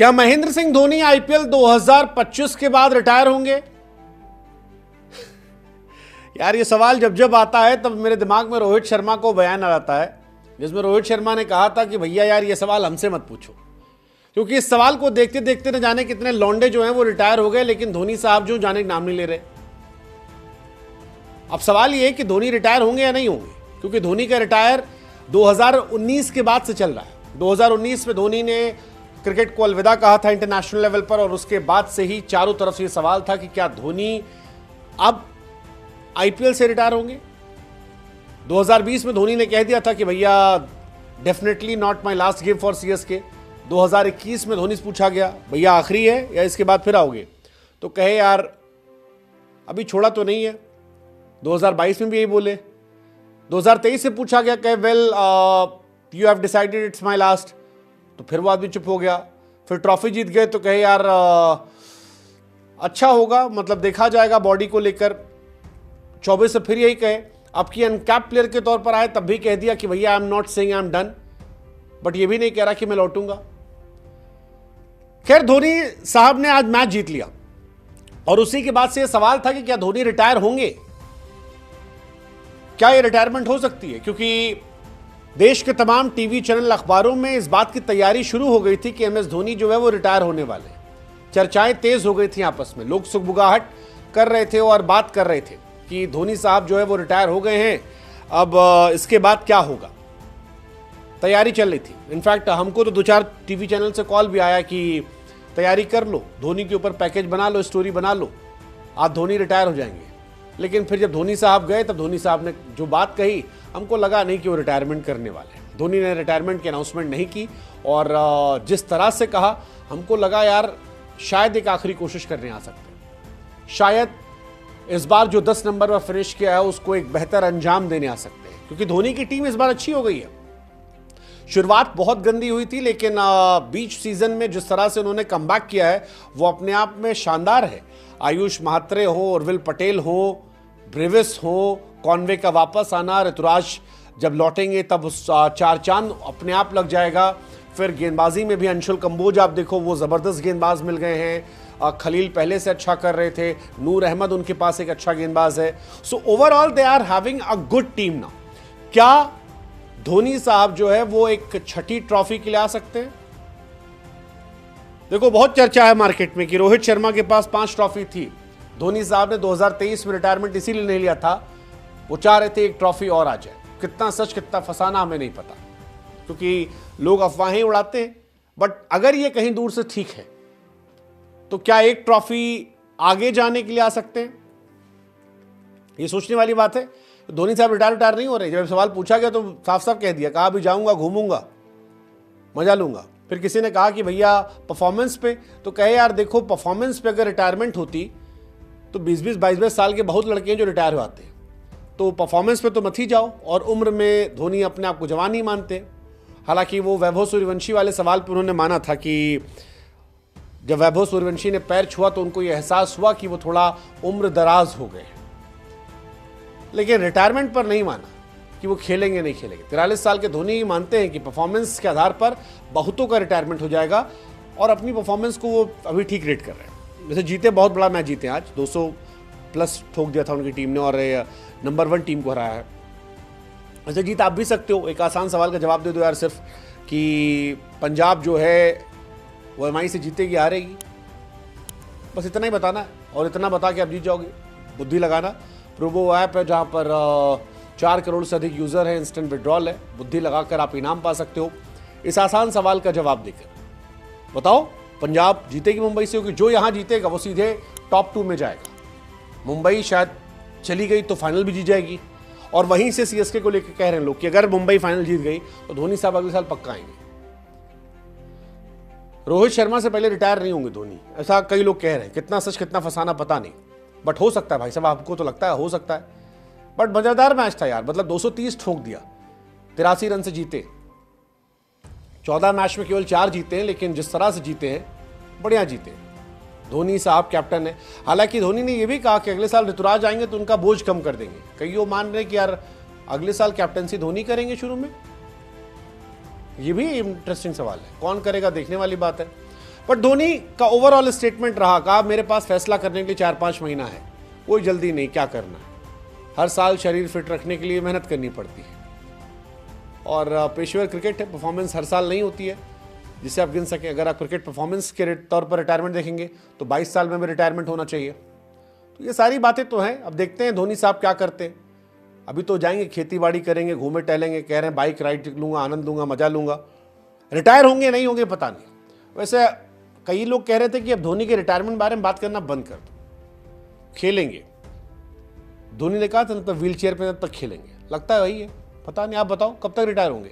क्या महेंद्र सिंह धोनी आईपीएल 2025 के बाद रिटायर होंगे? यार ये सवाल जब जब आता है तब मेरे दिमाग में रोहित शर्मा को बयान आ जाता है, जिसमें रोहित शर्मा ने कहा था कि भैया यार ये सवाल हमसे मत पूछो, क्योंकि इस सवाल को देखते देखते न जाने कितने लौंडे जो हैं वो रिटायर हो गए, लेकिन धोनी साहब जो जाने का नाम नहीं ले रहे। अब सवाल ये है कि धोनी रिटायर होंगे या नहीं होंगे, क्योंकि धोनी का रिटायर 2019 के बाद से चल रहा है। 2019 में धोनी ने क्रिकेट को अलविदा कहा था इंटरनेशनल लेवल पर, और उसके बाद से ही चारों तरफ से ये सवाल था कि क्या धोनी अब आईपीएल से रिटायर होंगे। 2020 में धोनी ने कह दिया था कि भैया definitely not my last game for CSK. 2021 में धोनी से पूछा गया भैया आखिरी है या इसके बाद फिर आओगे, तो कहे यार अभी छोड़ा तो नहीं है। 2022 में भी यही बोले। 2023 से पूछा गया, कहे well you have decided it's my last, तो फिर वो आदमी चुप हो गया। फिर ट्रॉफी जीत गए तो कहे यार अच्छा होगा, मतलब देखा जाएगा बॉडी को लेकर। 24 से फिर यही कहे। अब की अनकैप प्लेयर के तौर पर आए तब भी कह दिया कि भैया I am not saying I am done, but ये भी नहीं कह रहा कि मैं लौटूंगा। खैर धोनी साहब ने आज मैच जीत लिया, और उसी के बाद से यह सवाल था कि क्या धोनी रिटायर होंगे, क्या ये रिटायरमेंट हो सकती है, क्योंकि देश के तमाम टीवी चैनल अखबारों में इस बात की तैयारी शुरू हो गई थी कि एमएस धोनी जो है वो रिटायर होने वाले हैं। चर्चाएं तेज हो गई थी आपस में, लोग सुगबुगाहट कर रहे थे और बात कर रहे थे कि धोनी साहब जो है वो रिटायर हो गए हैं, अब इसके बाद क्या होगा। तैयारी चल रही थी। इनफैक्ट हमको तो 2-4 टीवी चैनल से कॉल भी आया कि तैयारी कर लो, धोनी के ऊपर पैकेज बना लो, स्टोरी बना लो, आज धोनी रिटायर हो जाएंगे। लेकिन फिर जब धोनी साहब गए तब धोनी साहब ने जो बात कही, हमको लगा नहीं कि वो रिटायरमेंट करने वाले हैं। धोनी ने रिटायरमेंट की अनाउंसमेंट नहीं की, और जिस तरह से कहा हमको लगा यार शायद एक आखिरी कोशिश करने आ सकते हैं, शायद इस बार जो 10 नंबर पर फिनिश किया है उसको एक बेहतर अंजाम देने आ सकते हैं, क्योंकि धोनी की टीम इस बार अच्छी हो गई है। शुरुआत बहुत गंदी हुई थी, लेकिन बीच सीजन में जिस तरह से उन्होंने कमबैक किया है वो अपने आप में शानदार है। आयुष महात्रे हो, उर्विल पटेल हो, ब्रेविस हो, कॉनवे का वापस आना, ऋतुराज जब लौटेंगे तब चार चांद अपने आप लग जाएगा। फिर गेंदबाजी में भी अंशुल कंबोज आप देखो, वो ज़बरदस्त गेंदबाज मिल गए हैं। खलील पहले से अच्छा कर रहे थे, नूर अहमद उनके पास एक अच्छा गेंदबाज है। So overall they are having a good team now. क्या धोनी साहब जो है वो एक छठी ट्रॉफी के लिए आ सकते हैं? देखो बहुत चर्चा है मार्केट में कि रोहित शर्मा के पास 5 ट्रॉफी थी, धोनी साहब ने 2023 में रिटायरमेंट इसीलिए नहीं लिया था, वो चाह रहे थे एक ट्रॉफी और आ जाए। कितना सच कितना फसाना हमें नहीं पता, क्योंकि लोग अफवाहें उड़ाते हैं। बट अगर ये कहीं दूर से ठीक है तो क्या एक ट्रॉफी आगे जाने के लिए आ सकते हैं? ये सोचने वाली बात है। धोनी साहब रिटायर नहीं हो रहे। जब सवाल पूछा गया तो साफ साफ कह दिया, कहा भी जाऊंगा, घूमूंगा, मजा लूंगा। फिर किसी ने कहा कि भैया परफॉर्मेंस पे, तो कहे यार देखो परफॉर्मेंस पे अगर रिटायरमेंट होती तो 20-20, 22-22 साल के बहुत लड़के हैं जो रिटायर हो आते हैं, तो परफॉर्मेंस पे तो मत ही जाओ। और उम्र में धोनी अपने आप को जवान ही मानते। हालांकि वो वैभव सूर्यवंशी वाले सवाल पर उन्होंने माना था कि जब वैभव सूर्यवंशी ने पैर छुआ तो उनको ये एहसास हुआ कि वो थोड़ा उम्र दराज हो गए, लेकिन रिटायरमेंट पर नहीं माना कि वो खेलेंगे नहीं खेलेंगे। 43 साल के धोनी ही मानते हैं कि परफॉर्मेंस के आधार पर बहुतों का रिटायरमेंट हो जाएगा, और अपनी परफॉर्मेंस को वो अभी ठीक रेट कर रहे हैं। जैसे जीते, बहुत बड़ा मैच जीते आज, 200 प्लस ठोक दिया था उनकी टीम ने, और नंबर 1 टीम को हराया है। ऐसे जीत आप भी सकते हो। एक आसान सवाल का जवाब दे दो यार सिर्फ, कि पंजाब जो है वो एमआई से जीतेगी हारेगी, बस इतना ही बताना है, और इतना बता के आप जीत जाओगे। बुद्धि लगाना। प्रोबो ऐप है जहाँ पर 4 करोड़ से अधिक यूज़र है, इंस्टेंट विड्रॉल है, बुद्धि लगाकर आप इनाम पा सकते हो इस आसान सवाल का जवाब देकर। बताओ पंजाब जीतेगी मुंबई से, क्योंकि जो यहाँ जीतेगा वो सीधे टॉप 2 में जाएगा। मुंबई शायद चली गई तो फाइनल भी जीत जाएगी, और वहीं से सीएसके को लेकर कह रहे हैं लोग कि अगर मुंबई फाइनल जीत गई तो धोनी साहब अगले साल पक्का आएंगे। रोहित शर्मा से पहले रिटायर नहीं होंगे धोनी, ऐसा कई लोग कह रहे हैं। कितना सच कितना फसाना पता नहीं, बट हो सकता है भाई साहब, आपको तो लगता है हो सकता है। बट मजेदार मैच था यार, मतलब 230 ठोक दिया, 83 रन से जीते। 14 मैच में केवल 4 जीते हैं, लेकिन जिस तरह से जीते हैं बढ़िया जीते। धोनी साहब कैप्टन है। हालांकि धोनी ने यह भी कहा कि अगले साल ऋतुराज आएंगे तो उनका बोझ कम कर देंगे। कई वो मान रहे कि यार अगले साल कैप्टनसी धोनी करेंगे शुरू में। ये भी इंटरेस्टिंग सवाल है, कौन करेगा देखने वाली बात है। पर धोनी का ओवरऑल स्टेटमेंट रहा, कहा मेरे पास फैसला करने के लिए 4-5 महीना है, कोई जल्दी नहीं, क्या करना है। हर साल शरीर फिट रखने के लिए मेहनत करनी पड़ती है और पेशेवर क्रिकेट है, परफॉर्मेंस हर साल नहीं होती है जिसे आप गिन सकें। अगर आप क्रिकेट परफॉर्मेंस के तौर पर रिटायरमेंट देखेंगे तो 22 साल में भी रिटायरमेंट होना चाहिए। तो ये सारी बातें तो हैं, अब देखते हैं धोनी साहब क्या करते हैं। अभी तो जाएंगे, खेती बाड़ी करेंगे, घूमे टहलेंगे, कह रहे हैं बाइक राइड लूंगा, आनंद लूंगा, मजा लूंगा। रिटायर होंगे नहीं होंगे पता नहीं। वैसे कई लोग कह रहे थे कि अब धोनी के रिटायरमेंट बारे में बात करना बंद कर दो, खेलेंगे। धोनी ने कहा था तब व्हील चेयर पर तब तक खेलेंगे, लगता है वही है, पता नहीं। आप बताओ कब तक रिटायर होंगे।